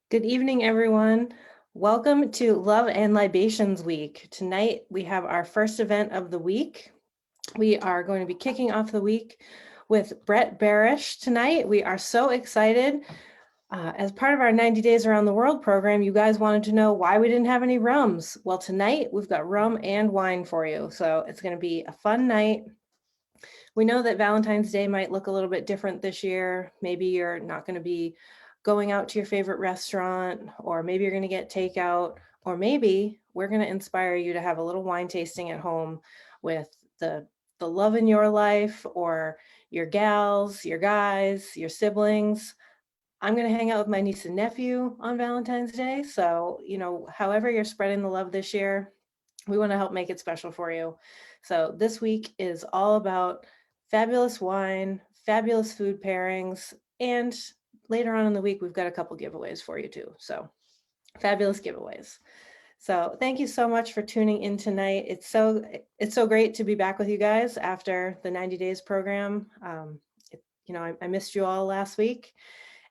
Good evening, everyone. Welcome to Love and Libations Week. Tonight, we have our first event of the week. We are going to be kicking off the week with Berish tonight. We are so excited. As part of our 90 Days Around the World program, you guys wanted to know why we didn't have any rums. Well, tonight, we've got rum and wine for you. So it's going to be a fun night. We know that Valentine's Day might look a little bit different this year. Maybe you're not going to be going out to your favorite restaurant, or maybe you're going to get takeout, or maybe we're going to inspire you to have a little wine tasting at home with the love in your life, or your gals, your guys, your siblings. I'm going to hang out with my niece and nephew on Valentine's Day. So, however you're spreading the love this year, we want to help make it special for you. So this week is all about fabulous wine, fabulous food pairings, and later on in the week, we've got a couple giveaways for you too. So fabulous giveaways. So thank you so much for tuning in tonight. It's so great to be back with you guys after the 90 days program. I missed you all last week,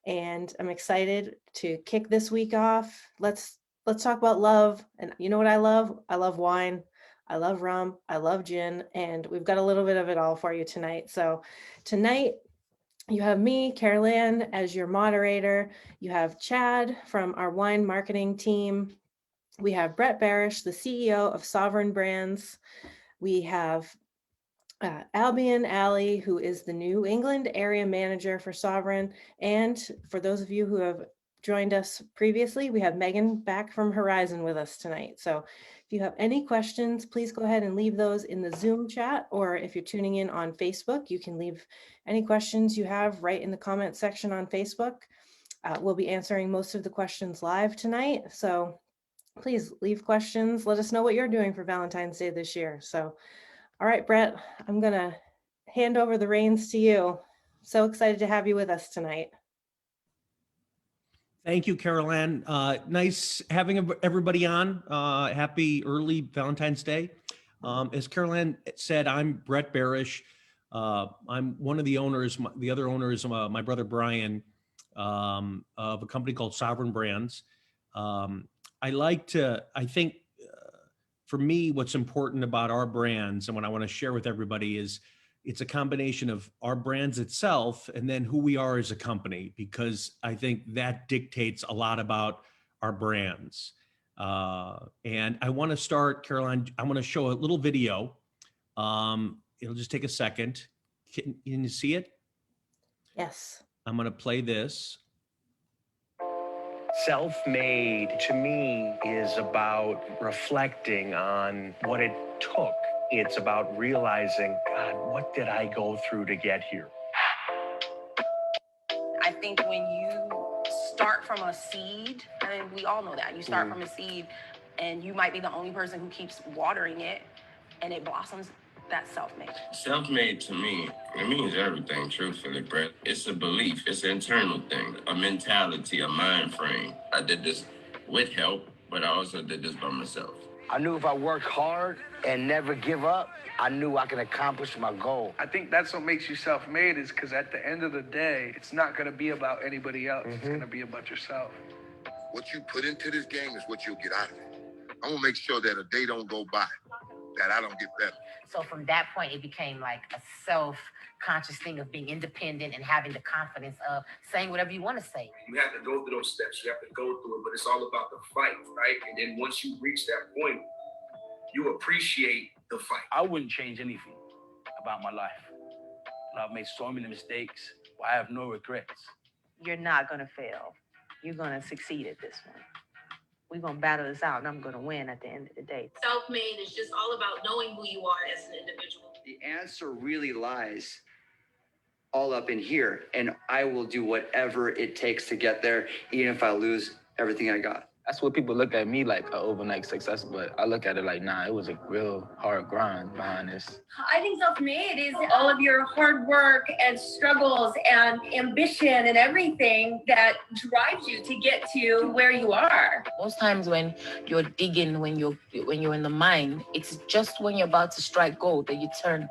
and I'm excited to kick this week off. Let's talk about love. And you know what I love? I love wine. I love rum. I love gin. And we've got a little bit of it all for you tonight. So tonight, you have me, Carol Ann, as your moderator. You have Chad from our wine marketing team. We have Brett Berish, the CEO of Sovereign Brands. We have Albion Alley, who is the New England area manager for Sovereign. And for those of you who have joined us previously, we have Megan back from Horizon with us tonight. So if you have any questions, please go ahead and leave those in the Zoom chat, or if you're tuning in on Facebook, you can leave any questions you have right in the comment section on Facebook. We'll be answering most of the questions live tonight. So please leave questions. Let us know what you're doing for Valentine's Day this year. So, all right, Brett, I'm going to hand over the reins to you. So excited to have you with us tonight. Thank you, Carol Ann. Nice having everybody on. Happy early Valentine's Day. As Carol Ann said, I'm Brett Berish. I'm one of the owners. The other owner is my brother Brian, of a company called Sovereign Brands. I think for me, what's important about our brands and what I want to share with everybody is it's a combination of our brands itself and then who we are as a company, because I think that dictates a lot about our brands. And I want to start, Caroline, I want to show a little video. It'll just take a second. Can you see it? Yes. I'm going to play this. Self-made, to me, is about reflecting on what it took. It's about realizing, God, what did I go through to get here? I think when you start from a seed, I mean, we all know that. You start from a seed, and you might be the only person who keeps watering it, and it blossoms. That's self-made. Self-made to me, it means everything, truthfully, Brett. It's a belief, it's an internal thing, a mentality, a mind frame. I did this with help, but I also did this by myself. I knew if I worked hard and never give up, I knew I could accomplish my goal. I think that's what makes you self-made, is because at the end of the day, it's not going to be about anybody else. It's going to be about yourself. What you put into this game is what you'll get out of it. I'm going to make sure that a day don't go by that I don't get better. So from that point, it became like a self-conscious thing of being independent and having the confidence of saying whatever you want to say. You have to go through those steps. You have to go through it, but it's all about the fight, right? And then once you reach that point, you appreciate the fight. I wouldn't change anything about my life. I've made so many mistakes, but I have no regrets. You're not going to fail. You're going to succeed at this one. We're going to battle this out, and I'm going to win at the end of the day. Self-made is just all about knowing who you are as an individual. The answer really lies all up in here, and I will do whatever it takes to get there, even if I lose everything I got. That's what people look at me like, an overnight success, but I look at it like, nah, it was a real hard grind behind this. I think self-made is all of your hard work and struggles and ambition and everything that drives you to get to where you are. Most times when you're digging, when you're in the mine, it's just when you're about to strike gold that you turn.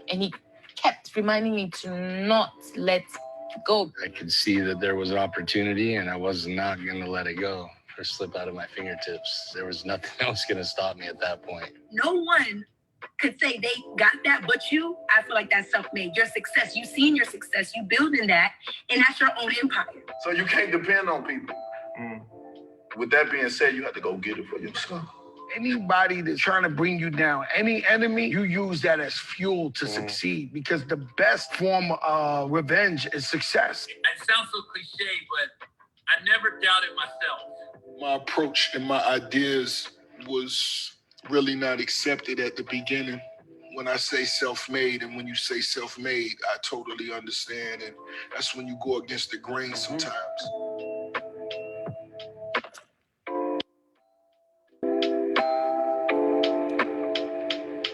And he kept reminding me to not let Go. I could see that there was an opportunity and I was not going to let it go or slip out of my fingertips. There was nothing else going to stop me at that point. No one could say they got that but you. I feel like that's self-made. Your success, you've seen your success, you building that, and that's your own empire. So you can't depend on people. With that being said, you have to go get it for yourself. Anybody that's trying to bring you down, any enemy, you use that as fuel to succeed, because the best form of revenge is success. It sounds so cliche, but I never doubted myself. My approach and my ideas was really not accepted at the beginning. When I say self-made and when you say self-made, I totally understand. And that's when you go against the grain sometimes.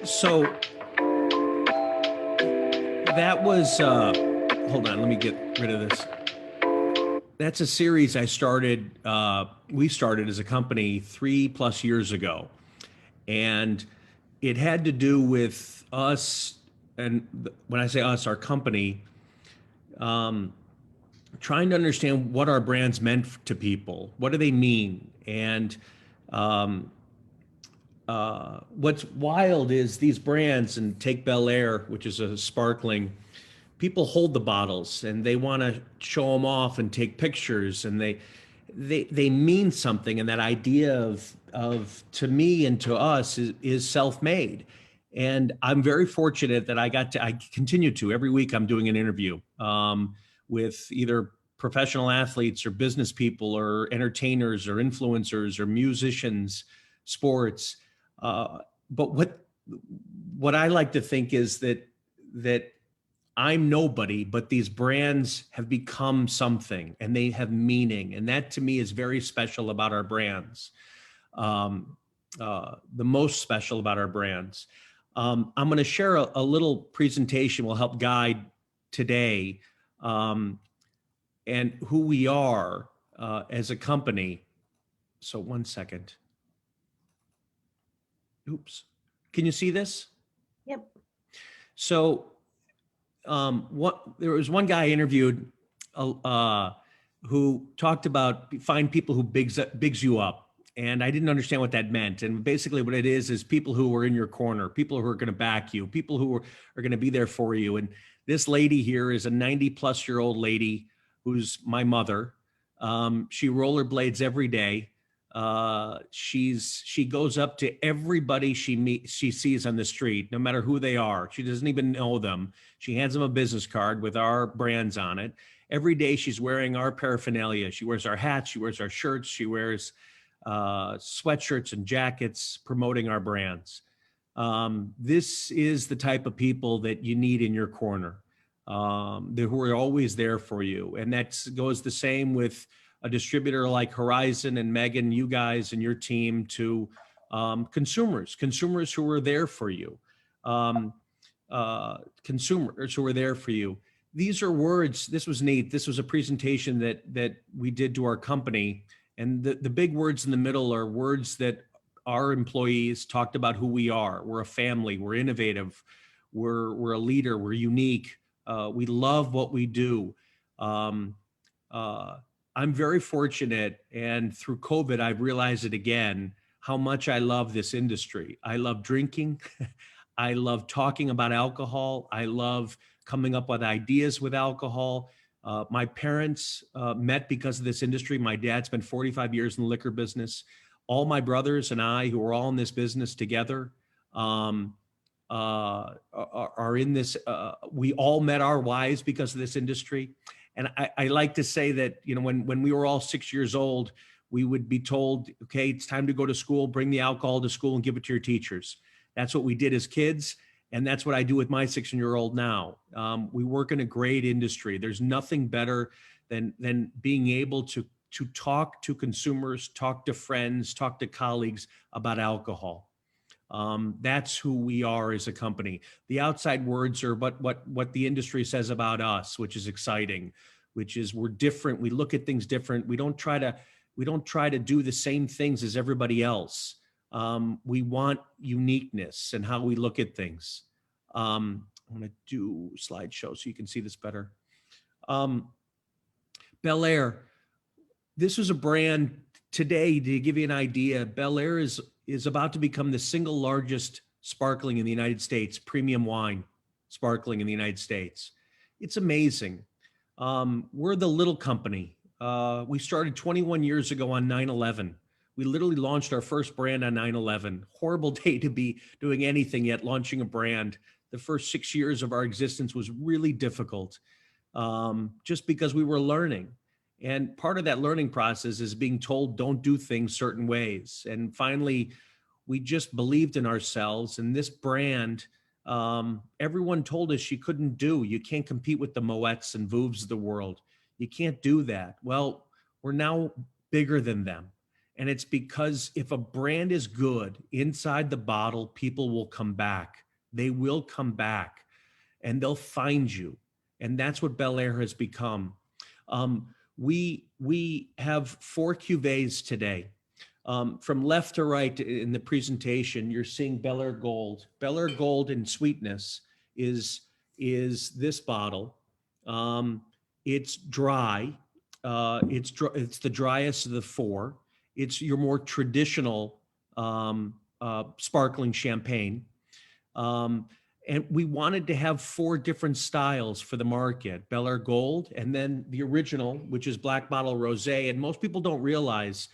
So that was, hold on, let me get rid of this. That's a series I started, we started as a company 3+ years ago. And it had to do with us, and when I say us, our company, trying to understand what our brands meant to people. What do they mean? And what's wild is these brands, and take Belaire, which is a sparkling, people hold the bottles and they want to show them off and take pictures, and they mean something. And that idea of to me and to us is self-made. And I'm very fortunate that I continue to, every week I'm doing an interview with either professional athletes or business people or entertainers or influencers or musicians, sports. But what I like to think is that I'm nobody, but these brands have become something and they have meaning. And that to me is very special about our brands. The most special about our brands. I'm going to share a little presentation will help guide today and who we are as a company. So one second. Oops. Can you see this? Yep. So there was one guy I interviewed who talked about find people who bigs you up. And I didn't understand what that meant. And basically what it is people who are in your corner, people who are going to back you, people who are going to be there for you. And this lady here is a 90-plus-year-old lady who's my mother. She rollerblades every day. She goes up to everybody she sees on the street, no matter who they are. She doesn't even know them. She hands them a business card with our brands on it. Every day she's wearing our paraphernalia. She wears our hats, she wears our shirts, she wears sweatshirts and jackets promoting our brands. This is the type of people that you need in your corner, who are always there for you. And that goes the same with a distributor like Horizon and Megan, you guys and your team, to consumers who are there for you, consumers who are there for you. These are words. This was neat. This was a presentation that we did to our company. And the big words in the middle are words that our employees talked about who we are. We're a family, we're innovative, we're a leader, we're unique. We love what we do. I'm very fortunate, and through COVID, I've realized it again, how much I love this industry. I love drinking. I love talking about alcohol. I love coming up with ideas with alcohol. My parents met because of this industry. My dad spent 45 years in the liquor business. All my brothers and I, who are all in this business together, are in this. We all met our wives because of this industry. And I like to say that, when we were all 6 years old, we would be told, okay, it's time to go to school, bring the alcohol to school and give it to your teachers. That's what we did as kids. And that's what I do with my 6-year-old now. We work in a great industry. There's nothing better than being able to talk to consumers, talk to friends, talk to colleagues about alcohol. That's who we are as a company. The outside words are what the industry says about us, which is exciting, which is we're different. We look at things different. We don't try to do the same things as everybody else. We want uniqueness in how we look at things. I'm going to do slideshow so you can see this better. Belaire, this is a brand today, to give you an idea. Belaire is about to become the single largest sparkling in the United States, premium wine sparkling in the United States. It's amazing. We're the little company. We started 21 years ago on 9/11. We literally launched our first brand on 9/11. Horrible day to be doing anything yet, launching a brand. The first 6 years of our existence was really difficult, just because we were learning. And part of that learning process is being told, don't do things certain ways. And finally, we just believed in ourselves. And this brand, everyone told us you couldn't do. You can't compete with the Moets and Vouves of the world. You can't do that. Well, we're now bigger than them. And it's because if a brand is good inside the bottle, people will come back. They will come back and they'll find you. And that's what Belaire has become. We have 4 cuvées today. From left to right in the presentation, you're seeing Belaire Gold. Belaire Gold in sweetness is this bottle. It's dry. It's the driest of the 4. It's your more traditional sparkling champagne. And we wanted to have 4 different styles for the market: Belaire Gold, and then the original, which is Black Bottle Rosé. And most people don't realize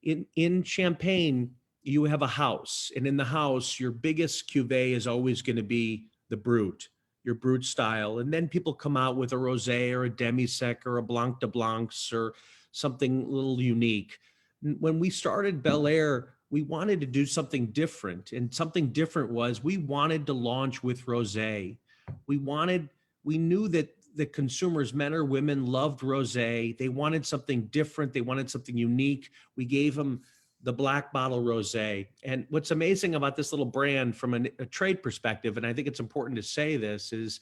in champagne, you have a house. And in the house, your biggest cuvée is always going to be the Brut, your Brut style. And then people come out with a Rosé or a Demi-Sec or a Blanc de Blancs or something a little unique. When we started Belaire, we wanted to do something different. And something different was we wanted to launch with rosé. We knew that the consumers, men or women, loved rosé. They wanted something different. They wanted something unique. We gave them the Black Bottle Rosé. And what's amazing about this little brand from a trade perspective, and I think it's important to say this, is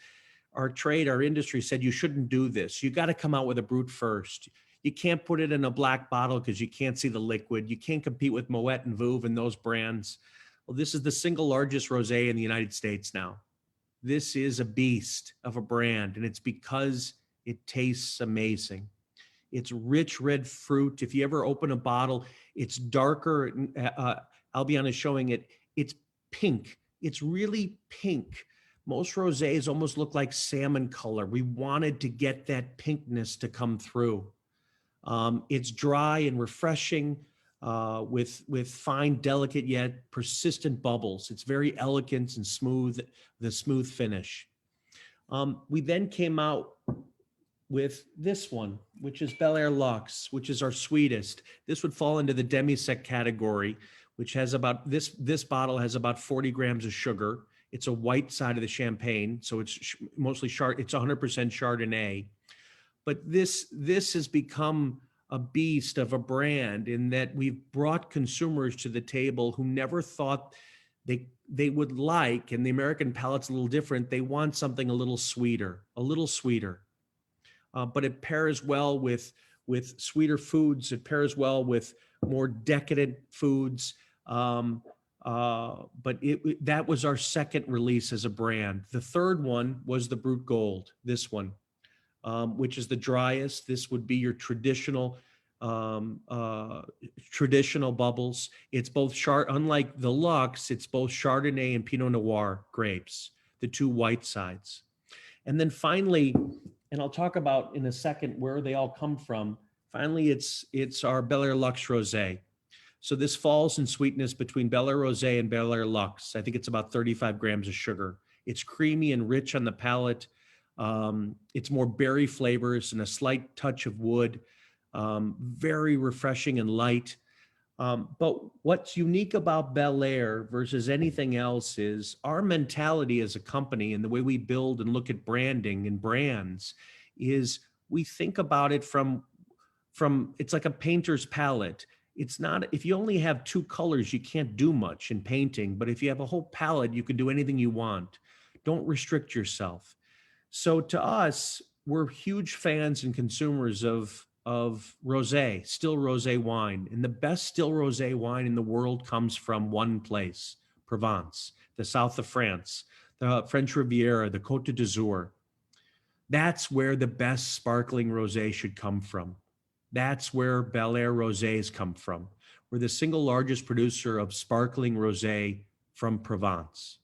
our trade, our industry said, you shouldn't do this. You got to come out with a Brut first. You can't put it in a black bottle because you can't see the liquid. You can't compete with Moet and Vouve and those brands. Well, this is the single largest rosé in the United States now. This is a beast of a brand, and it's because it tastes amazing. It's rich red fruit. If you ever open a bottle, it's darker. Albion is showing it. It's pink. It's really pink. Most rosés almost look like salmon color. We wanted to get that pinkness to come through. It's dry and refreshing with fine, delicate, yet persistent bubbles. It's very elegant and smooth, the smooth finish. We then came out with this one, which is Belair Luxe, which is our sweetest. This would fall into the demi-sec category, which has about, this bottle has about 40 grams of sugar. It's a white side of the champagne, so it's mostly it's 100% Chardonnay. But this has become a beast of a brand in that we've brought consumers to the table who never thought they would like, and the American palate's a little different. They want something a little sweeter, but it pairs well with sweeter foods. It pairs well with more decadent foods. But that was our second release as a brand. The third one was the Brut Gold, this one. Which is the driest. This would be your traditional bubbles. It's both unlike the Luxe, it's both Chardonnay and Pinot Noir grapes, the 2 white sides. And then finally, and I'll talk about in a second where they all come from. Finally, it's our Belaire Luxe Rosé. So this falls in sweetness between Belaire Rosé and Belaire Luxe. I think it's about 35 grams of sugar. It's creamy and rich on the palate. It's more berry flavors and a slight touch of wood, very refreshing and light. But what's unique about Belaire versus anything else is our mentality as a company and the way we build and look at branding and brands is we think about it from it's like a painter's palette. It's not, if you only have 2 colors, you can't do much in painting, but if you have a whole palette, you can do anything you want. Don't restrict yourself. So to us, we're huge fans and consumers of rosé, still rosé wine. And the best still rosé wine in the world comes from one place, Provence, the south of France, the French Riviera, the Côte d'Azur. That's where the best sparkling rosé should come from. That's where Belaire rosés come from. We're the single largest producer of sparkling rosé from Provence.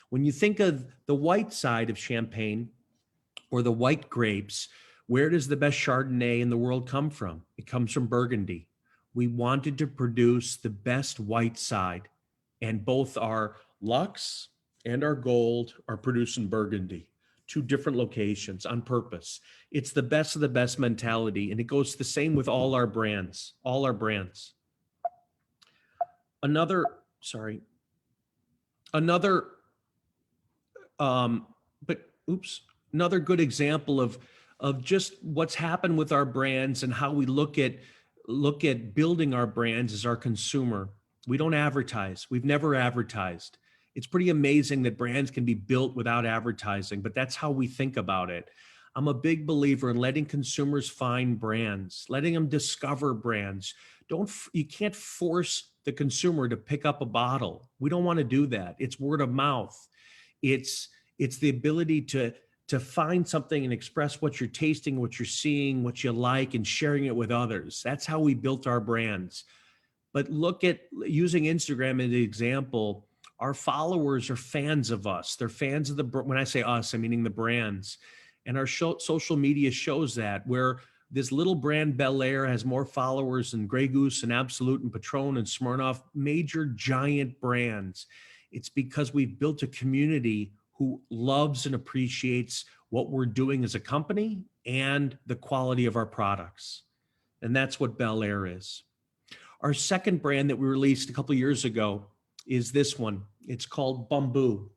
When you think of the white side of Champagne or the white grapes, where does the best Chardonnay in the world come from? It comes from Burgundy. We wanted to produce the best white side, and both our Luxe and our Gold are produced in Burgundy, two different locations on purpose. It's the best of the best mentality, and it goes the same with all our brands, Another good example of just what's happened with our brands and how we look at building our brands is our consumer. We don't advertise. We've never advertised. It's pretty amazing that brands can be built without advertising, but that's how we think about it. I'm a big believer in letting consumers find brands, letting them discover brands. You can't force the consumer to pick up a bottle. We don't want to do that. It's word of mouth. It's the ability to find something and express what you're tasting, what you're seeing, what you like, and sharing it with others. That's how we built our brands. But look at using Instagram as an example. Our followers are fans of us. They're fans of when I say us, I'm meaning the brands. And our social media shows that, where this little brand Belaire has more followers than Grey Goose and Absolute and Patron and Smirnoff, major giant brands. It's because we've built a community who loves and appreciates what we're doing as a company and the quality of our products. And that's what Belaire is. Our second brand that we released a couple of years ago is this one. It's called Bumbu.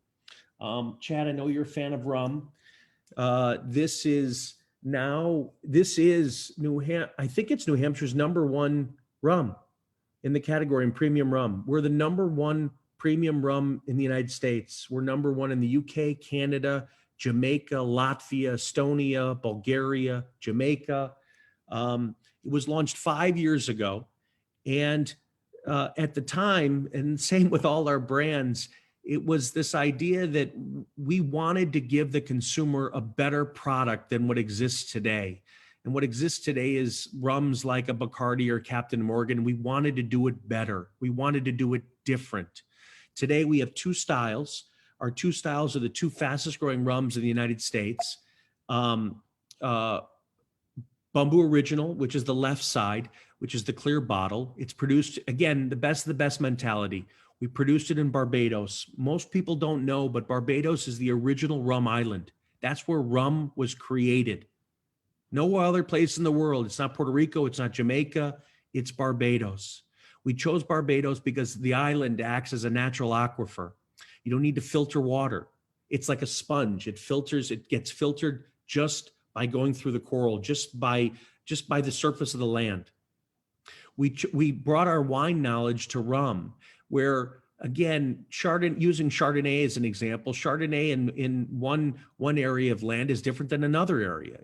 Chad, I know you're a fan of rum. This is I think it's New Hampshire's #1 rum in the category in premium rum. We're the #1 premium rum in the United States. We're #1 in the UK, Canada, Jamaica, Latvia, Estonia, Bulgaria, Jamaica. It was launched 5 years ago. And at the time, and same with all our brands, it was this idea that we wanted to give the consumer a better product than what exists today. And what exists today is rums like a Bacardi or Captain Morgan. We wanted to do it better. We wanted to do it different. Today, we have two styles. Our two styles are the two fastest growing rums in the United States. Bumbu Original, which is the left side, which is the clear bottle. It's produced, again, the best of the best mentality. We produced it in Barbados. Most people don't know, but Barbados is the original rum island. That's where rum was created. No other place in the world. It's not Puerto Rico. It's not Jamaica. It's Barbados. We chose Barbados because the island acts as a natural aquifer. You don't need to filter water. It's like a sponge. It gets filtered just by going through the coral, just by the surface of the land. We brought our wine knowledge to rum, where again, using Chardonnay as an example, Chardonnay in one area of land is different than another area.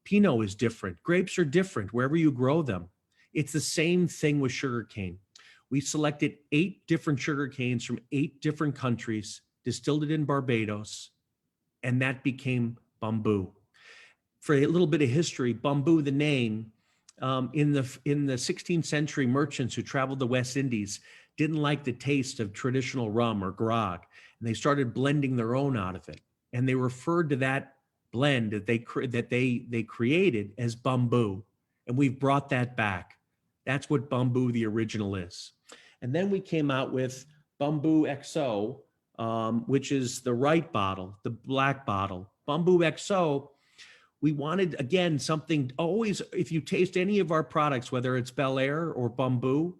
Pinot is different. Grapes are different wherever you grow them. It's the same thing with sugarcane. We selected 8 different sugar canes from 8 different countries, distilled it in Barbados, and that became Bumbu. For a little bit of history, Bumbu, the name, in the 16th century, merchants who traveled the West Indies didn't like the taste of traditional rum or grog, and they started blending their own out of it. And they referred to that blend that they created as Bumbu, and we've brought that back. That's what Bumbu, the original, is. And then we came out with Bumbu XO, which is the right bottle, the black bottle. Bumbu XO, we wanted, again, something always, if you taste any of our products, whether it's Belaire or Bumbu,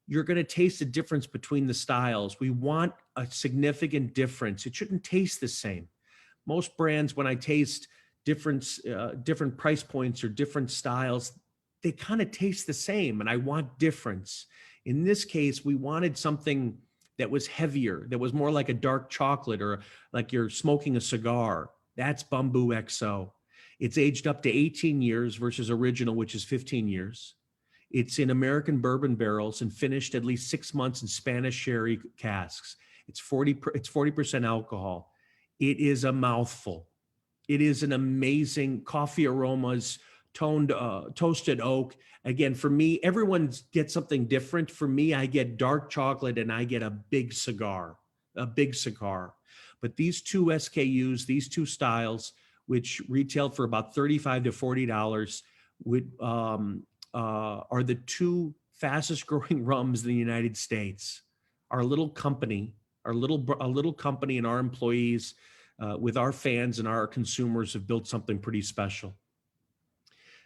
you're going to taste the difference between the styles. We want a significant difference. It shouldn't taste the same. Most brands, when I taste different price points or different styles, they kind of taste the same, and I want difference. In this case, we wanted something that was heavier, that was more like a dark chocolate or like you're smoking a cigar. That's Bumbu XO. It's aged up to 18 years versus original, which is 15 years. It's in American bourbon barrels and finished at least 6 months in Spanish sherry casks. It's 40% alcohol. It is a mouthful. It is an amazing coffee aromas, toasted oak. Again, for me, everyone gets something different. For me, I get dark chocolate and I get a big cigar. But these two SKUs, these two styles, which retail for about $35 to $40, are the two fastest growing rums in the United States. Our little company, a little company, and our employees, with our fans and our consumers, have built something pretty special.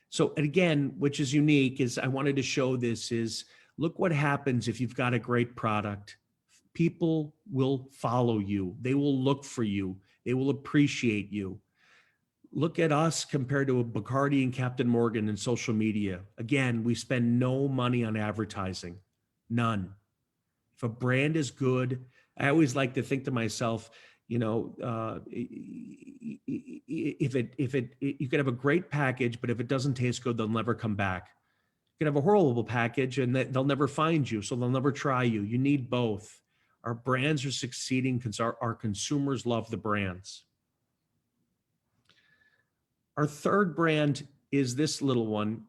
So again, which is unique, is I wanted to show this is, look what happens if you've got a great product. People will follow you. They will look for you. They will appreciate you. Look at us compared to a Bacardi and Captain Morgan in social media. Again, we spend no money on advertising, none. If a brand is good, I always like to think to myself, you could have a great package, but if it doesn't taste good, they'll never come back. You could have a horrible package and they'll never find you, so they'll never try you. You need both. Our brands are succeeding because our consumers love the brands. Our third brand is this little one.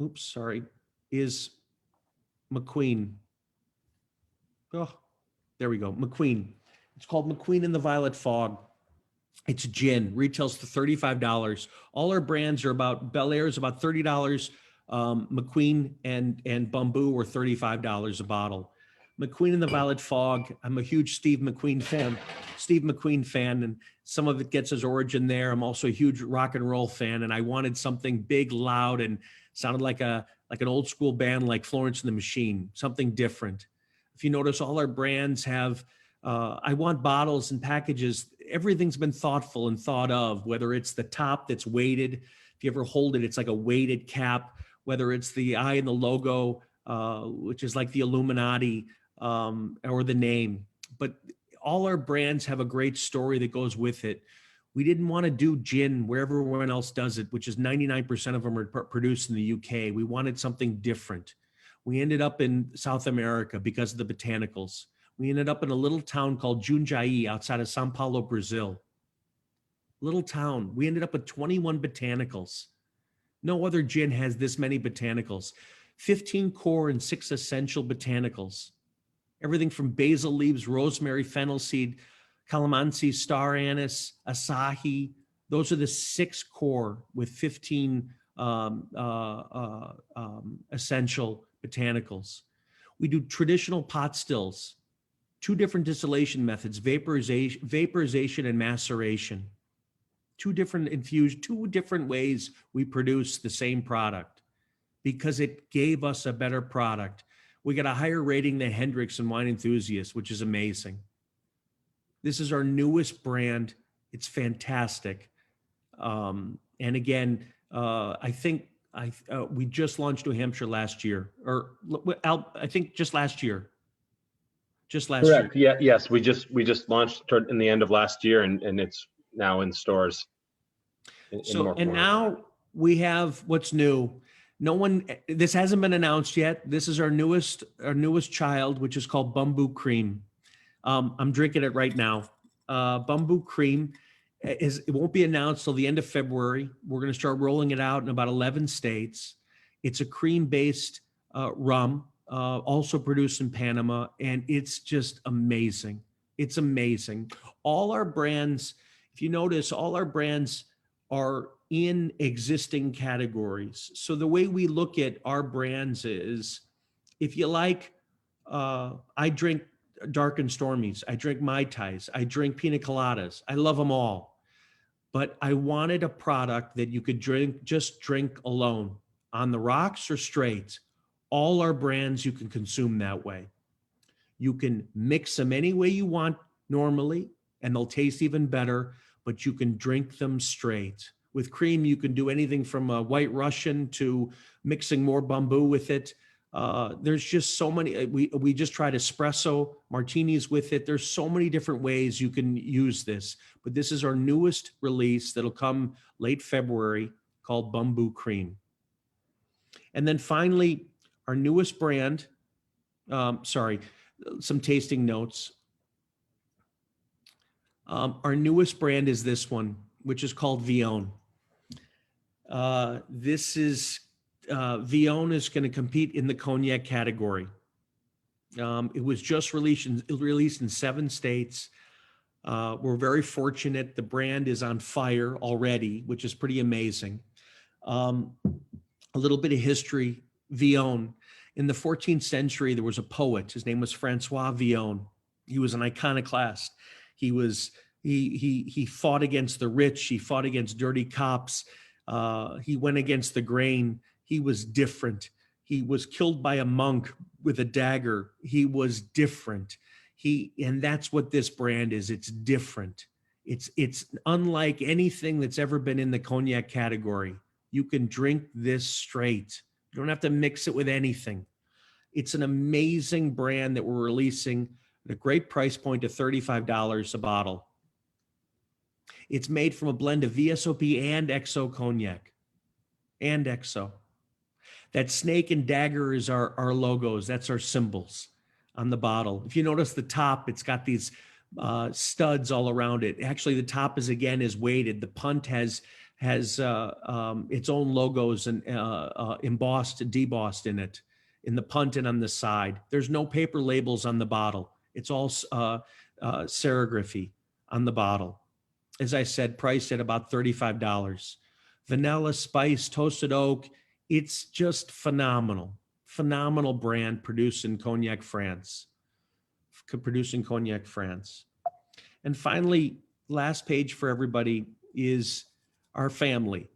Oops, sorry. Is McQueen. Oh, there we go. McQueen. It's called McQueen in the Violet Fog. It's gin. Retails for $35. All our brands are about, Belaire is about $30. McQueen and Bumbu were $35 a bottle. McQueen in the Violet Fog. I'm a huge Steve McQueen fan, and some of it gets his origin there. I'm also a huge rock and roll fan, and I wanted something big, loud, and sounded like an old school band like Florence and the Machine, something different. If you notice, all our brands have, I want bottles and packages. Everything's been thoughtful and thought of, whether it's the top that's weighted. If you ever hold it, it's like a weighted cap, whether it's the eye and the logo, which is like the Illuminati, or the name. But all our brands have a great story that goes with it. We didn't want to do gin where everyone else does it, which is 99% of them are produced in the UK. We wanted something different. We ended up in South America because of the botanicals. We ended up in a little town called Jundiaí outside of Sao Paulo, Brazil. Little town. We ended up with 21 botanicals. No other gin has this many botanicals. 15 core and 6 essential botanicals. Everything from basil leaves, rosemary, fennel seed, calamansi, star anise, asahi. Those are the 6 core with 15 essential botanicals. We do traditional pot stills, 2 different distillation methods, vaporization and maceration. 2 different ways we produce the same product because it gave us a better product. We got a higher rating than Hendrick's and Wine Enthusiast, which is amazing. This is our newest brand. It's fantastic. And again, I think we just launched New Hampshire last year, or I think just last year. Correct. Yeah. Yes. We just launched in the end of last year, and it's now in stores. Now we have what's new. This hasn't been announced yet. This is our newest child, which is called Bumbu Cream. I'm drinking it right now. Bumbu Cream it won't be announced till the end of February. We're going to start rolling it out in about 11 states. It's a cream-based rum, also produced in Panama, and it's just amazing. It's amazing. All our brands, if you notice, all our brands are in existing categories. So the way we look at our brands is, if you like, I drink dark and stormies, I drink Mai Tais, I drink pina coladas, I love them all. But I wanted a product that you could just drink alone, on the rocks or straight. All our brands you can consume that way. You can mix them any way you want normally, and they'll taste even better, but you can drink them straight. With cream, you can do anything from a White Russian to mixing more Bumbu with it. There's just so many. We just tried espresso martinis with it. There's so many different ways you can use this. But this is our newest release that'll come late February, called Bumbu Cream. And then finally, our newest brand. Some tasting notes. Our newest brand is this one. which is called Vion. This is Vion is going to compete in the cognac category. It was just released in 7 states. We're very fortunate. The brand is on fire already, which is pretty amazing. A little bit of history. Vion. In the 14th century, there was a poet. His name was Francois Vion. He was an iconoclast. He fought against the rich. He fought against dirty cops. He went against the grain. He was different. He was killed by a monk with a dagger. He was different. And that's what this brand is. It's different. It's unlike anything that's ever been in the cognac category. You can drink this straight. You don't have to mix it with anything. It's an amazing brand that we're releasing at a great price point of $35 a bottle. It's made from a blend of VSOP and XO cognac. And XO. That snake and dagger is our logos. That's our symbols on the bottle. If you notice the top, it's got these studs all around it. Actually, the top is weighted. The punt has its own logos and embossed, debossed in it, in the punt and on the side. There's no paper labels on the bottle. It's all serigraphy on the bottle. As I said, priced at about $35. Vanilla, spice, toasted oak. It's just phenomenal. Phenomenal brand produced in Cognac, France. And finally, last page for everybody is our family.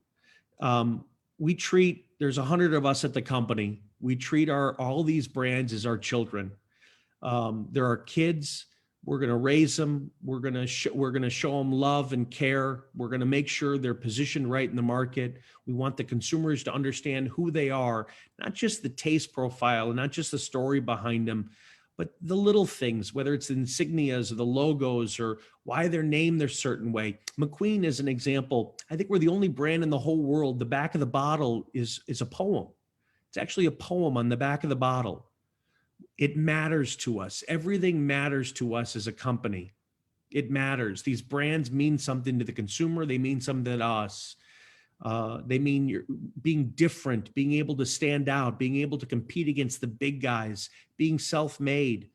There's 100 of us at the company. We treat all these brands as our children. They're our kids. We're going to raise them. We're going to show them love and care. We're going to make sure they're positioned right in the market. We want the consumers to understand who they are, not just the taste profile and not just the story behind them, but the little things, whether it's the insignias or the logos or why they're named a certain way. McQueen is an example. I think we're the only brand in the whole world. The back of the bottle is a poem. It's actually a poem on the back of the bottle. It matters to us. Everything matters to us as a company. It matters. These brands mean something to the consumer. They mean something to us. They mean being different, being able to stand out, being able to compete against the big guys, being self-made,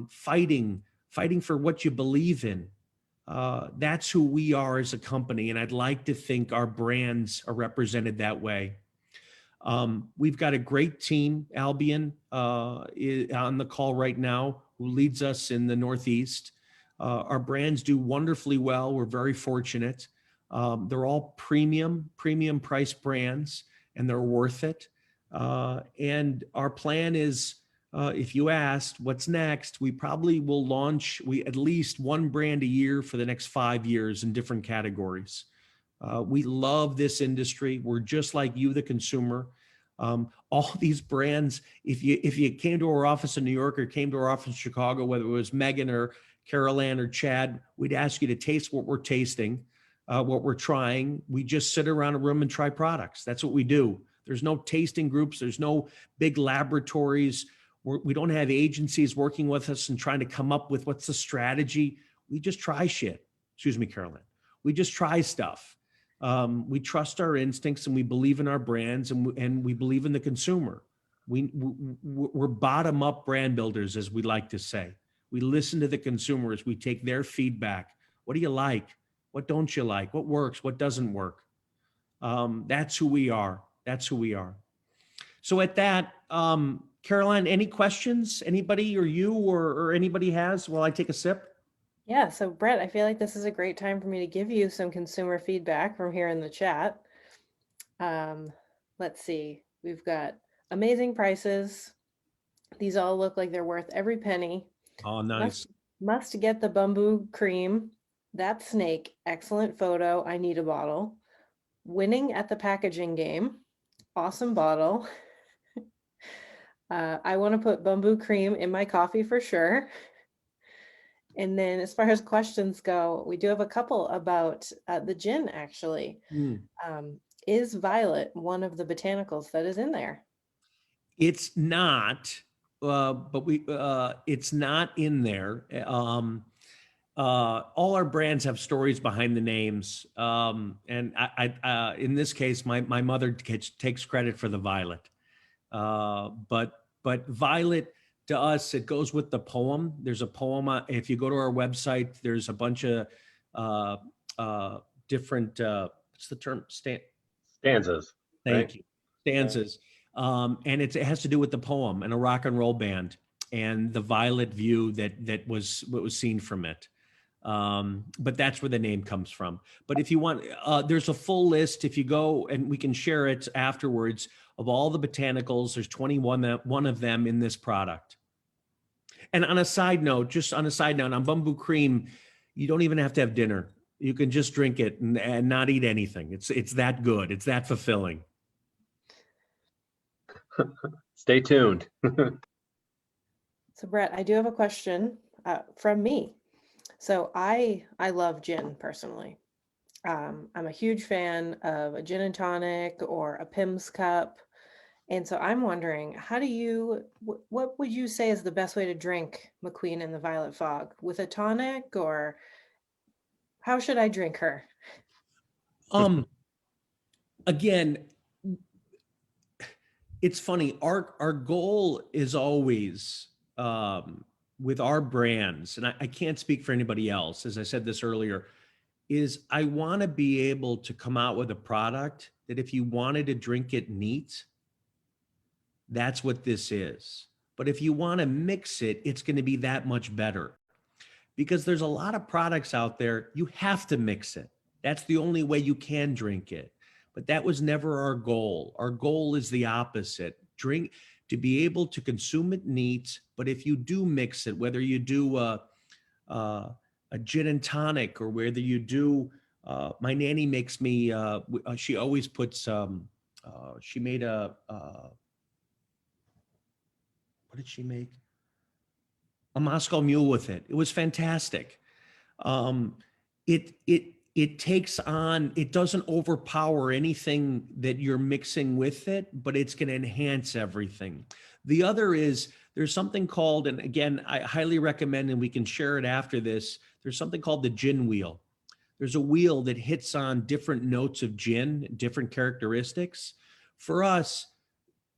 fighting for what you believe in. That's who we are as a company. And I'd like to think our brands are represented that way. We've got a great team. Albion is on the call right now, who leads us in the Northeast. Our brands do wonderfully well. We're very fortunate. They're all premium price brands, and they're worth it. And our plan is, if you asked what's next, we probably will launch at least one brand a year for the next 5 years in different categories. We love this industry. We're just like you, the consumer. All these brands, if you came to our office in New York or came to our office in Chicago, whether it was Megan or Carol Ann or Chad, we'd ask you to taste what we're tasting, what we're trying. We just sit around a room and try products. That's what we do. There's no tasting groups. There's no big laboratories. We don't have agencies working with us and trying to come up with what's the strategy. We just try shit. Excuse me, Carol Ann. We just try stuff. We trust our instincts, and we believe in our brands, and we believe in the consumer. We're bottom-up brand builders, as we like to say. We listen to the consumers. We take their feedback. What do you like? What don't you like? What works? What doesn't work? That's who we are. That's who we are. So at that, Caroline, any questions? Anybody or you or anybody has while I take a sip? Yeah, so Brett, I feel like this is a great time for me to give you some consumer feedback from here in the chat. Let's see, we've got amazing prices. These all look like they're worth every penny. Oh, nice. Must get the Bumbu cream. That snake, excellent photo. I need a bottle. Winning at the packaging game. Awesome bottle. I want to put Bumbu cream in my coffee for sure. And then as far as questions go, we do have a couple about the gin, actually. Is Violet one of the botanicals that is in there? It's not, but it's not in there. all our brands have stories behind the names. And I in this case, my mother takes credit for the Violet. But Violet, to us, it goes with the poem. There's a poem. If you go to our website, there's a bunch of different, what's the term? Stanzas. Thank right? you. Stanzas. And it has to do with the poem and a rock and roll band and the Violet view that was what was seen from it. But that's where the name comes from. But if you want, there's a full list. If you go, and we can share it afterwards, of all the botanicals. There's 21 of them in this product. And on a side note, on Bumbu Cream, you don't even have to have dinner. You can just drink it and not eat anything. It's that good. It's that fulfilling. Stay tuned. So Brett, I do have a question from me. So I love gin personally. I'm a huge fan of a gin and tonic or a Pim's cup. And so I'm wondering, what would you say is the best way to drink McQueen and the Violet Fog? With a tonic, or how should I drink her? Again, it's funny. Our goal is always with our brands, and I can't speak for anybody else, as I said this earlier, is I want to be able to come out with a product that if you wanted to drink it neat, that's what this is. But if you want to mix it, it's going to be that much better. Because there's a lot of products out there, you have to mix it. That's the only way you can drink it. But that was never our goal. Our goal is the opposite. Drink to be able to consume it neat, but if you do mix it, whether you do a gin and tonic or whether you do, my nanny makes me, she always puts, she made what did she make? A Moscow Mule with it. It was fantastic. It takes on, it doesn't overpower anything that you're mixing with it, but it's going to enhance everything. The other is there's something called, and again, I highly recommend, and we can share it after this, there's something called the gin wheel. There's a wheel that hits on different notes of gin, different characteristics. For us,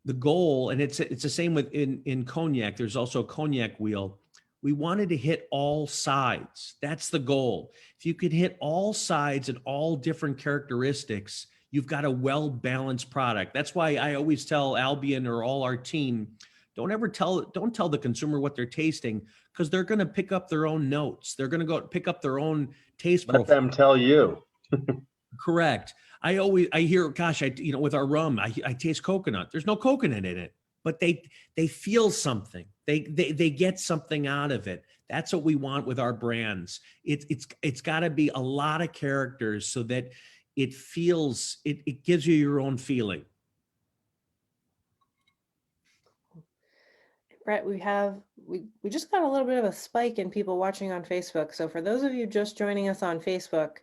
the goal, and it's the same with in cognac, there's also a cognac wheel. We wanted to hit all sides. That's the goal. If you could hit all sides and all different characteristics, you've got a well-balanced product. That's why I always tell Albion or all our team, don't tell the consumer what they're tasting, because they're going to pick up their own notes. They're going to go pick up their own taste profile. Let them tell you. Correct. I hear, gosh, with our rum, I taste coconut. There's no coconut in it, but they feel something. They get something out of it. That's what we want with our brands. It's got to be a lot of characters so that it feels, it gives you your own feeling. Brett, we just got a little bit of a spike in people watching on Facebook. So for those of you just joining us on Facebook,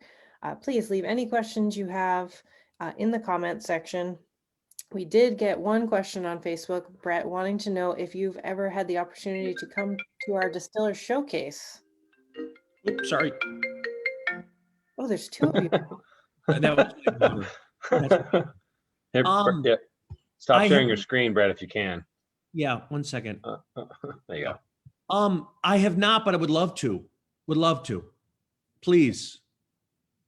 please leave any questions you have in the comment section. We did get one question on Facebook, Brett, wanting to know if you've ever had the opportunity to come to our distiller showcase. Oops, sorry. Oh, there's two of you. That was yeah. Stop sharing your screen, Brett, if you can. Yeah, 1 second. There you go. I have not, but I would love to. Would love to. Please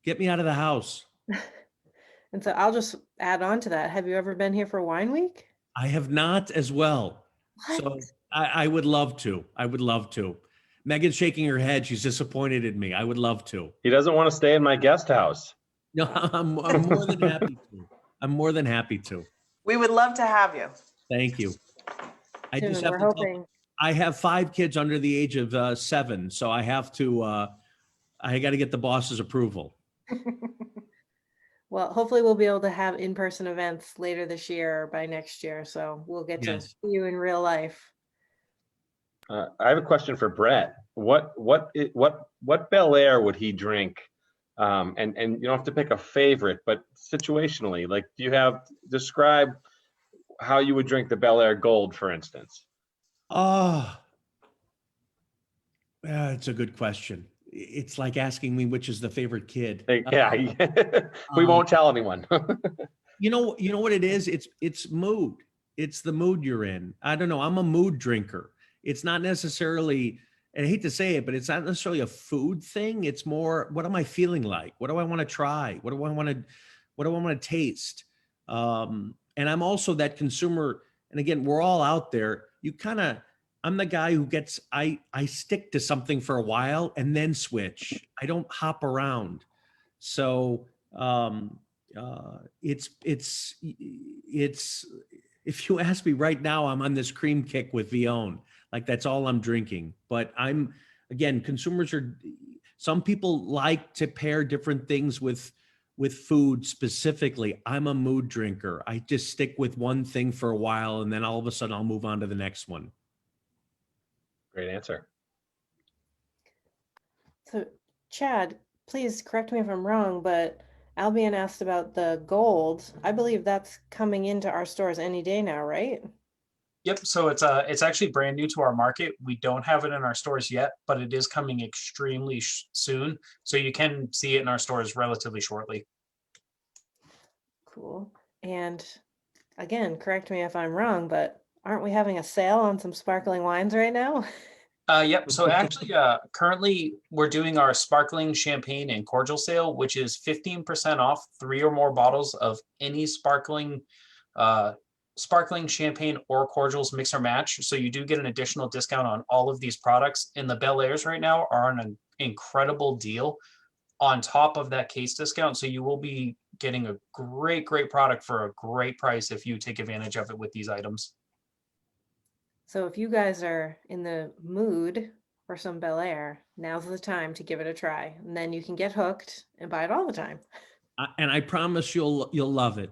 get me out of the house. And so I'll just add on to that. Have you ever been here for Wine Week? I have not as well. What? So I would love to. I would love to. Megan's shaking her head. She's disappointed in me. I would love to. He doesn't want to stay in my guest house. No, I'm more than happy to. I'm more than happy to. We would love to have you. Thank you. I Soon, just have we're to hoping. I have 5 kids under the age of 7, so I have to. I got to get the boss's approval. Well, hopefully we'll be able to have in-person events later this year or by next year. So we'll get to see you in real life. I have a question for Brett. What Belaire would he drink? And you don't have to pick a favorite, but situationally, like, describe how you would drink the Belaire Gold, for instance. Yeah, it's a good question. it's like asking me which is the favorite kid. Yeah, we won't tell anyone. You know what it is? It's mood. It's the mood you're in. I don't know. I'm a mood drinker. It's not necessarily, and I hate to say it, but it's not necessarily a food thing. It's more, what am I feeling like? What do I want to try? What do I want to taste? And I'm also that consumer. And again, we're all out there. I'm the guy who I stick to something for a while and then switch. I don't hop around. So it's if you ask me right now, I'm on this cream kick with Vion. Like, that's all I'm drinking. But some people like to pair different things with food specifically. I'm a mood drinker. I just stick with one thing for a while, and then all of a sudden I'll move on to the next one. Great answer. So, Chad, please correct me if I'm wrong, but Albion asked about the gold. I believe that's coming into our stores any day now, right? Yep. So it's actually brand new to our market. We don't have it in our stores yet, but it is coming extremely soon. So you can see it in our stores relatively shortly. Cool. And again, correct me if I'm wrong, but aren't we having a sale on some sparkling wines right now? Yep. So actually, currently we're doing our sparkling champagne and cordial sale, which is 15% off 3 or more bottles of any sparkling champagne or cordials mix or match. So you do get an additional discount on all of these products. And the Belairs right now are on an incredible deal on top of that case discount. So you will be getting a great product for a great price if you take advantage of it with these items. So if you guys are in the mood for some Belaire, now's the time to give it a try. And then you can get hooked and buy it all the time. And I promise you'll love it.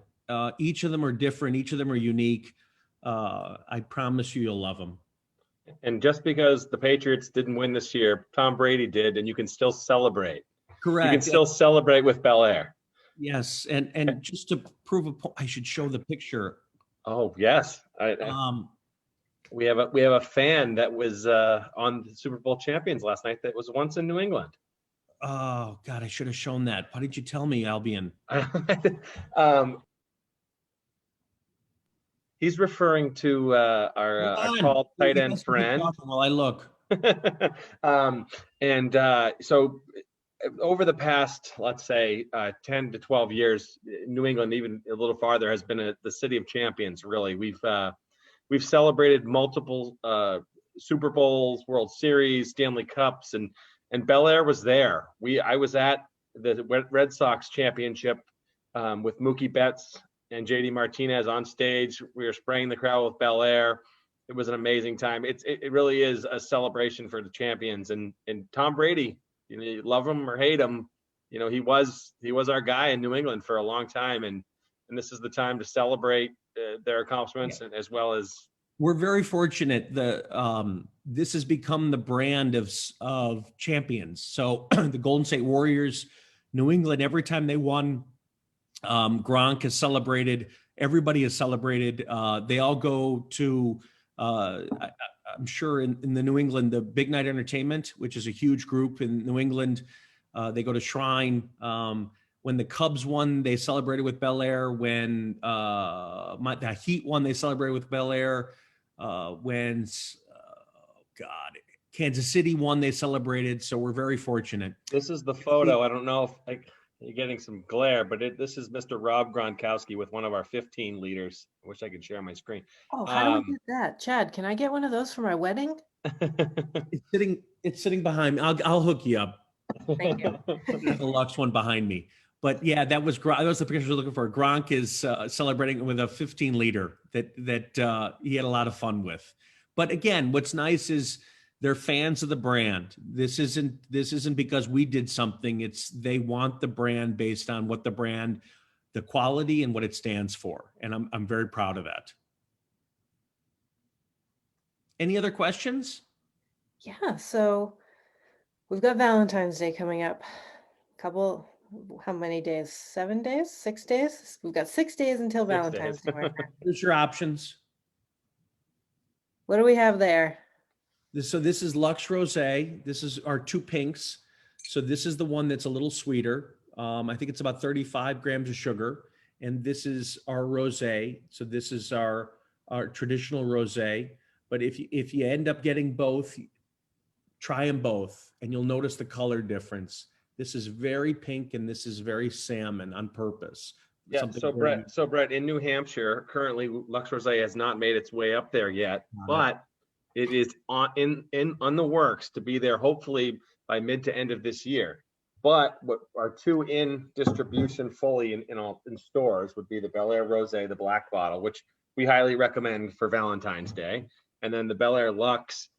Each of them are different. Each of them are unique. I promise you'll love them. And just because the Patriots didn't win this year, Tom Brady did, and you can still celebrate. Correct. You can still celebrate with Belaire. Yes, and just to prove a point, I should show the picture. Oh yes, we have a fan that was on the Super Bowl champions last night that was once in New England. Oh God, I should have shown that. Why did you tell me, Albion? He's referring to our tall tight end friend. While I look. So over the past, let's say, 10 to 12 years, New England, even a little farther, has been the city of champions. Really, we've celebrated multiple Super Bowls, World Series, Stanley Cups, and Belaire was there. I was at the Red Sox championship with Mookie Betts and JD Martinez on stage. We were spraying the crowd with Belaire. It was an amazing time. It really is a celebration for the champions. And Tom Brady, you love him or hate him, he was our guy in New England for a long time. And this is the time to celebrate their accomplishments, and as well as. We're very fortunate. This has become the brand of champions. So the Golden State Warriors, New England, every time they won, Gronk is celebrated. Everybody is celebrated. They all go to, I'm sure in the New England, the Big Night Entertainment, which is a huge group in New England. They go to Shrine. When the Cubs won, they celebrated with Belaire. When the Heat won, they celebrated with Belaire. When Kansas City won, they celebrated. So we're very fortunate. This is the photo. I don't know if you're getting some glare, but this is Mr. Rob Gronkowski with one of our 15 leaders. I wish I could share my screen. Oh, how do we get that? Chad, can I get one of those for my wedding? It's sitting behind me. I'll hook you up. Thank you. The Luxe one behind me. But yeah, that was the picture I was looking for. Gronk is celebrating with a 15 liter that he had a lot of fun with. But again, what's nice is they're fans of the brand. This isn't because we did something. They want the brand based on what the quality and what it stands for. And I'm very proud of that. Any other questions? Yeah, so we've got Valentine's Day coming up. How many days? 7 days? 6 days? We've got 6 days until Valentine's Day. Here's your options. What do we have there? This is Luxe Rosé. This is our two pinks. So this is the one that's a little sweeter. I think it's about 35 grams of sugar. And this is our rosé. So this is our traditional rosé. But if you end up getting both, try them both and you'll notice the color difference. This is very pink and this is very salmon on purpose. Yeah. So Brett, in New Hampshire, currently Lux Rosé has not made its way up there yet, but it is on the works to be there hopefully by mid to end of this year. But what are two in distribution fully in stores would be the Belaire Rosé, the black bottle, which we highly recommend for Valentine's Day, and then the Belair Luxe,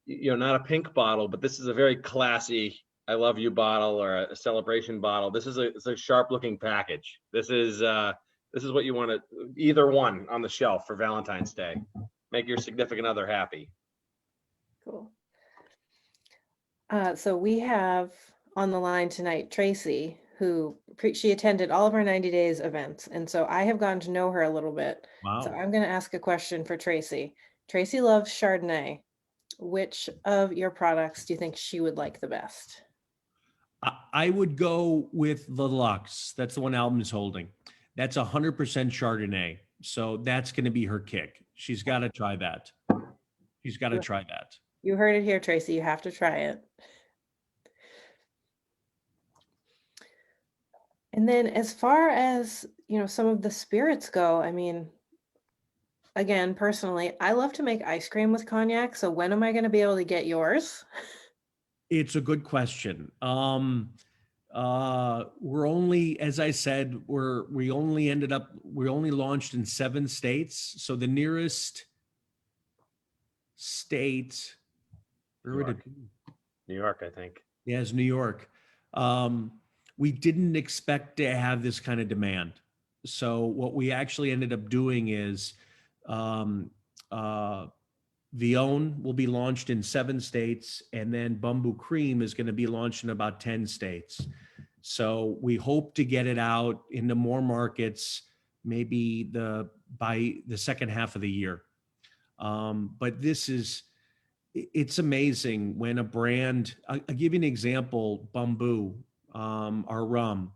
not a pink bottle, but this is a very classy I love you bottle or a celebration bottle. This is a sharp looking package. This is what you want to, either one on the shelf for Valentine's Day. Make your significant other happy. Cool. So we have on the line tonight Tracy, who she attended all of our 90 days events. And so I have gotten to know her a little bit. Wow. So I'm going to ask a question for Tracy. Tracy loves Chardonnay. Which of your products do you think she would like the best? I would go with the Luxe. That's the one Album is holding. That's 100% Chardonnay. So that's going to be her kick. She's got to try that. She's got to try that. You heard it here, Tracy. You have to try it. And then as far as, some of the spirits go, I mean, again, personally, I love to make ice cream with cognac. So when am I going to be able to get yours? It's a good question. We're only, as I said, we only launched in 7 states. So the nearest state, New York, I think. Yeah, it's New York. We didn't expect to have this kind of demand. So what we actually ended up doing is Vion will be launched in 7 states, and then Bumbu Cream is going to be launched in about 10 states. So we hope to get it out into more markets, maybe by the second half of the year. But it's amazing when a brand, I'll give you an example, Bumbu, our rum,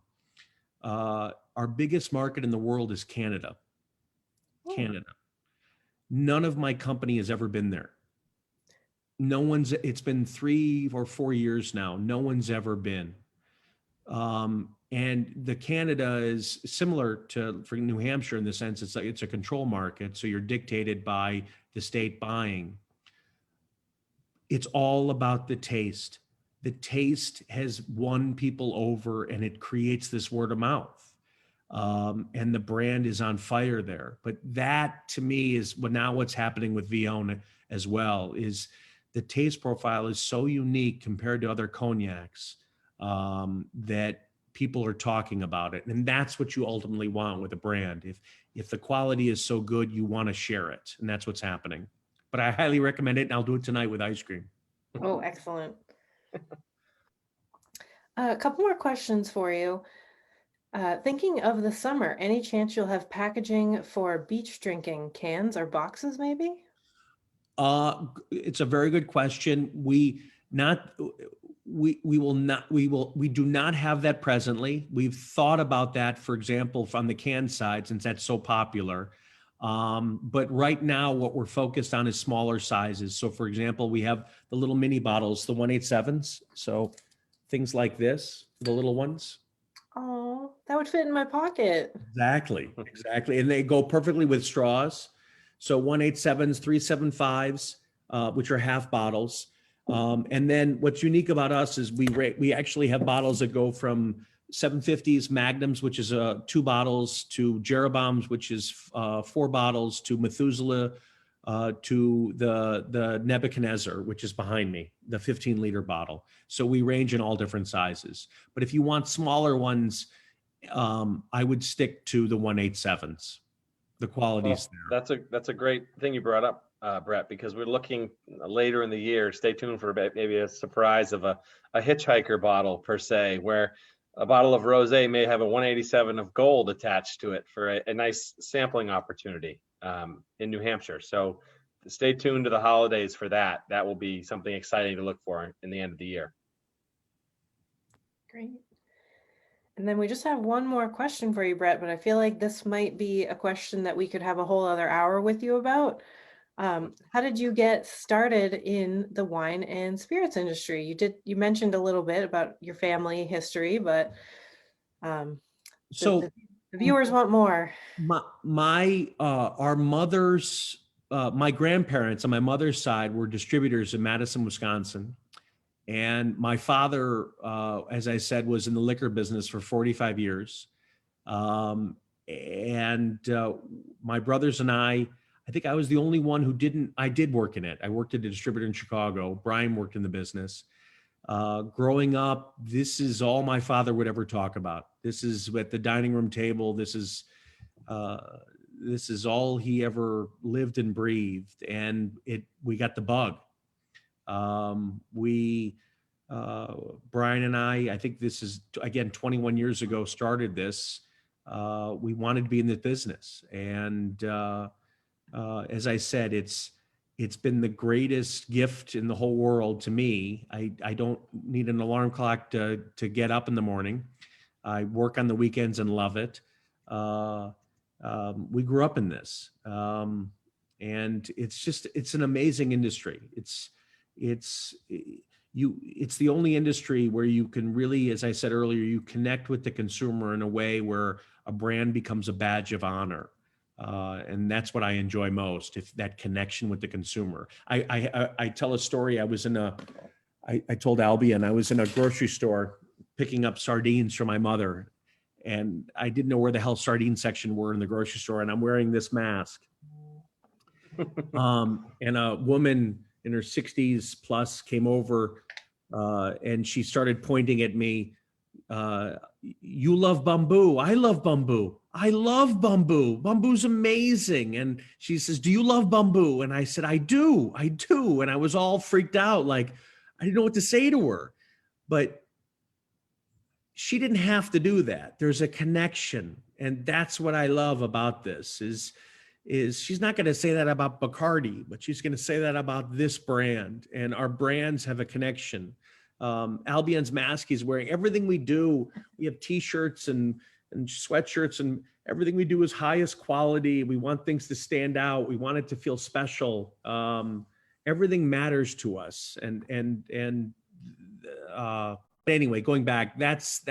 our biggest market in the world is Canada. Canada. None of my company has ever been there. It's been 3 or 4 years now. No one's ever been. And the Canada is similar for New Hampshire in the sense it's a control market. So you're dictated by the state buying. It's all about the taste. The taste has won people over and it creates this word of mouth. And the brand is on fire there. But that to me is what's happening with Vion as well, is the taste profile is so unique compared to other cognacs that people are talking about it. And that's what you ultimately want with a brand. If the quality is so good, you want to share it. And that's what's happening. But I highly recommend it. And I'll do it tonight with ice cream. Oh, excellent. A couple more questions for you. Thinking of the summer, any chance you'll have packaging for beach drinking cans or boxes maybe? It's a very good question. We do not have that presently. We've thought about that, for example, from the can side, since that's so popular. But right now what we're focused on is smaller sizes. So for example, we have the little mini bottles, the 187s. So things like this, the little ones. Oh, that would fit in my pocket. Exactly. And they go perfectly with straws. So 187s, 375s, which are half bottles. And then what's unique about us is we actually have bottles that go from 750s Magnums, which is 2 bottles, to Jeroboams, which is 4 bottles, to Methuselah, to the Nebuchadnezzar, which is behind me, the 15-liter bottle. So we range in all different sizes. But if you want smaller ones, I would stick to the 187s. The quality's there. That's a great thing you brought up, Brett, because we're looking later in the year. Stay tuned for maybe a surprise of a hitchhiker bottle per se, where a bottle of rosé may have a 187 of gold attached to it for a nice sampling opportunity in New Hampshire. So stay tuned to the holidays for that. That will be something exciting to look for in the end of the year. Great. And then we just have one more question for you, Brett, but I feel like this might be a question that we could have a whole other hour with you about. How did you get started in the wine and spirits industry? You mentioned a little bit about your family history, but So the viewers want more. Our mothers, my grandparents on my mother's side were distributors in Madison, Wisconsin. And my father, as I said, was in the liquor business for 45 years. My brothers and I think I was the only one who I did work in it. I worked at a distributor in Chicago. Brian worked in the business. Growing up, this is all my father would ever talk about. This is at the dining room table. This is all he ever lived and breathed. And we got the bug. Brian and I think this is, again, 21 years ago, started this. We wanted to be in the business. And as I said, it's been the greatest gift in the whole world to me. I don't need an alarm clock to get up in the morning. I work on the weekends and love it. We grew up in this. And it's an amazing industry. It's the only industry where you can really, as I said earlier, you connect with the consumer in a way where a brand becomes a badge of honor. And that's what I enjoy most, if that connection with the consumer. I tell a story. I told Albion, I was in a grocery store picking up sardines for my mother, and I didn't know where the hell sardine section were in the grocery store. And I'm wearing this mask. And a woman in her 60s plus came over and she started pointing at me. You love Bumbu. I love Bumbu. I love Bumbu. Bumbu's amazing. And she says, do you love Bumbu? And I said, I do. And I was all freaked out. Like, I didn't know what to say to her. But she didn't have to do that. There's a connection. And that's what I love about this is she's not going to say that about Bacardi, but she's going to say that about this brand. And our brands have a connection. Albion's mask he's wearing, everything we do, we have t-shirts and sweatshirts, and everything we do is highest quality. We want things to stand out. We want it to feel special. Everything matters to us. Anyway, going back, that's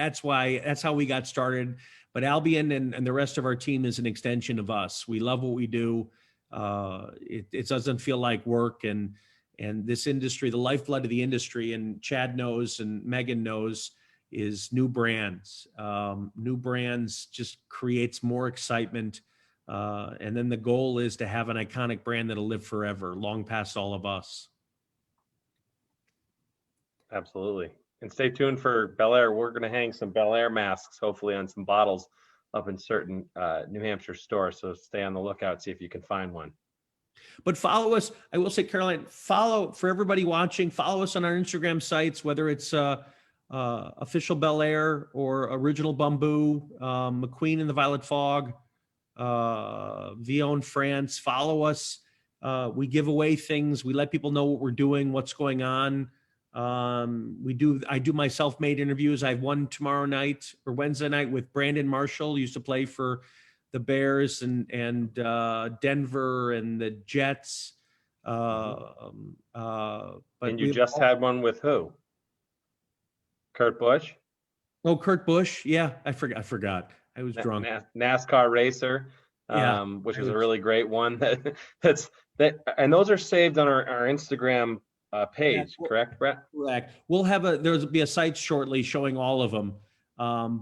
how we got started. But Albion and the rest of our team is an extension of us. We love what we do. It doesn't feel like work. And this industry, the lifeblood of the industry, and Chad knows and Megan knows, is new brands. New brands just creates more excitement. And then the goal is to have an iconic brand that'll live forever, long past all of us. Absolutely. And stay tuned for Belaire. We're going to hang some Belaire masks, hopefully on some bottles up in certain New Hampshire stores. So stay on the lookout, see if you can find one. But follow us. I will say, Caroline, for everybody watching, follow us on our Instagram sites, whether it's official Belaire or original Bumbu, McQueen and the Violet Fog, Vion France. Follow us. We give away things. We let people know what we're doing, what's going on. I do my self-made interviews. I have one tomorrow night or Wednesday night with Brandon Marshall, who used to play for the Bears and Denver and the Jets. But you just had one with who? Kurt Busch? Oh, Kurt Busch. Yeah, I forgot. I was drunk. NASCAR racer, which was a really great one. And those are saved on our Instagram page, correct, Brett? Correct. There'll be a site shortly showing all of them.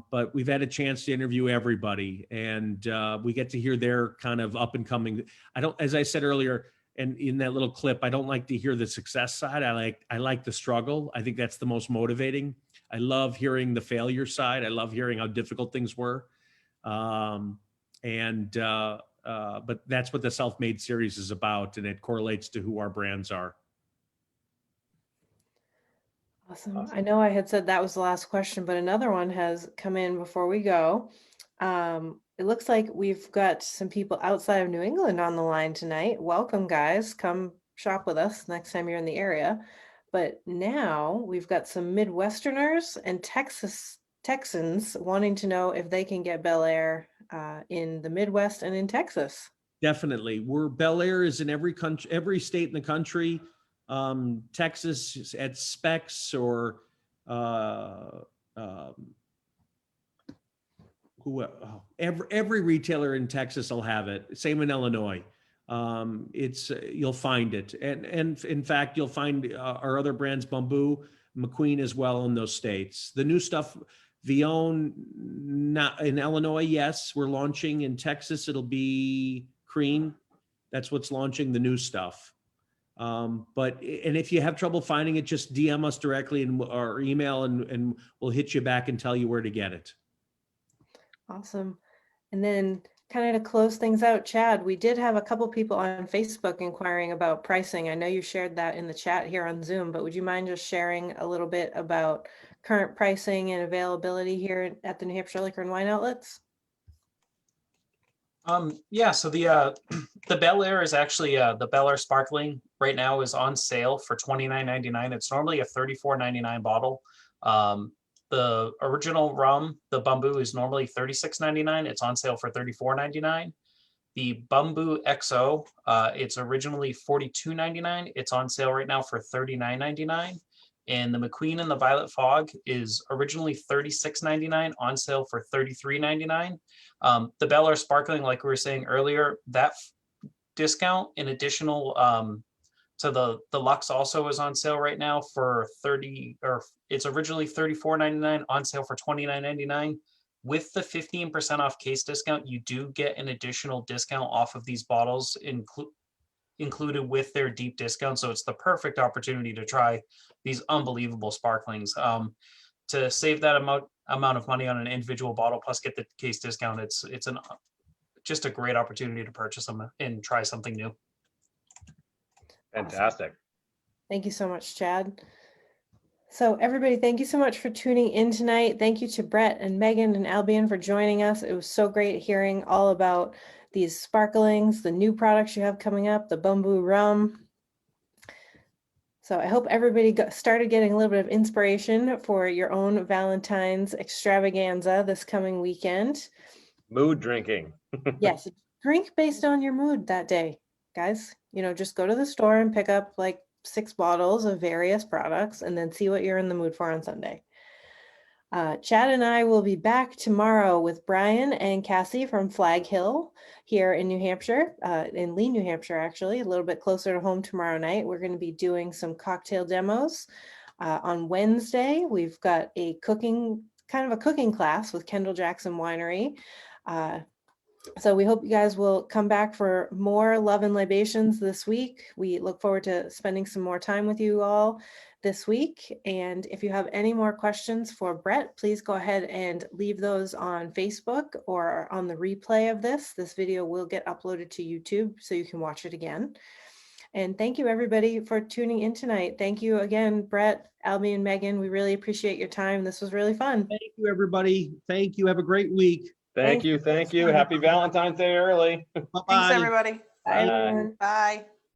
But we've had a chance to interview everybody, and we get to hear their kind of up and coming. As I said earlier, and in that little clip, I don't like to hear the success side. I like the struggle. I think that's the most motivating. I love hearing the failure side. I love hearing how difficult things were. But that's what the Self-Made series is about, and it correlates to who our brands are. Awesome. I know I had said that was the last question, but another one has come in before we go. It looks like we've got some people outside of New England on the line tonight. Welcome, guys. Come shop with us next time you're in the area. But now we've got some Midwesterners and Texans wanting to know if they can get Belaire in the Midwest and in Texas. Definitely. Belaire is in every country, every state in the country. Texas at Specs or every retailer in Texas will have it. Same in Illinois. You'll find it, and in fact you'll find our other brands, Bumbu, McQueen as well in those states. The new stuff, Vion, not in Illinois. Yes, we're launching in Texas. It'll be Cream. That's what's launching, the new stuff. And if you have trouble finding it, just DM us directly or email, and we'll hit you back and tell you where to get it. Awesome. And then kind of to close things out, Chad, we did have a couple people on Facebook inquiring about pricing. I know you shared that in the chat here on Zoom, but would you mind just sharing a little bit about current pricing and availability here at the New Hampshire Liquor and Wine Outlets? Yeah, so the Belaire is actually the Belaire Sparkling right now is on sale for $29.99. It's normally a $34.99 bottle. The original rum, the Bumbu, is normally $36.99. It's on sale for $34.99. The Bumbu XO, it's originally $42.99. It's on sale right now for $39.99. And the McQueen and the Violet Fog is originally $36.99, on sale for $33.99. The Belaire Sparkling, like we were saying earlier, that discount in additional to the Luxe also is on sale right now for it's originally $34.99, on sale for $29.99. With the 15% off case discount, you do get an additional discount off of these bottles included with their deep discount. So it's the perfect opportunity to try these unbelievable sparklings. To save that amount of money on an individual bottle plus get the case discount, it's just a great opportunity to purchase them and try something new. Fantastic. Thank you so much, Chad. So everybody, thank you so much for tuning in tonight. Thank you to Brett and Megan and Albion for joining us. It was so great hearing all about these sparklings, the new products you have coming up, the Bumbu Rum. So I hope everybody started getting a little bit of inspiration for your own Valentine's extravaganza this coming weekend. Mood drinking. Yes, drink based on your mood that day, guys. Just go to the store and pick up like 6 bottles of various products and then see what you're in the mood for on Sunday. Chad and I will be back tomorrow with Brian and Cassie from Flag Hill here in New Hampshire, in Lee, New Hampshire, actually, a little bit closer to home tomorrow night. We're going to be doing some cocktail demos. On Wednesday, we've got a cooking class with Kendall Jackson Winery. So we hope you guys will come back for more Love and Libations this week. We look forward to spending some more time with you all this week. And if you have any more questions for Brett, please go ahead and leave those on Facebook or on the replay of this. This video will get uploaded to YouTube so you can watch it again. And thank you everybody for tuning in tonight. Thank you again, Brett, Albie, and Megan. We really appreciate your time. This was really fun. Thank you, everybody. Thank you. Have a great week. Thank you. Happy Valentine's Day early. Bye-bye. Thanks, everybody. Bye, everyone. Bye.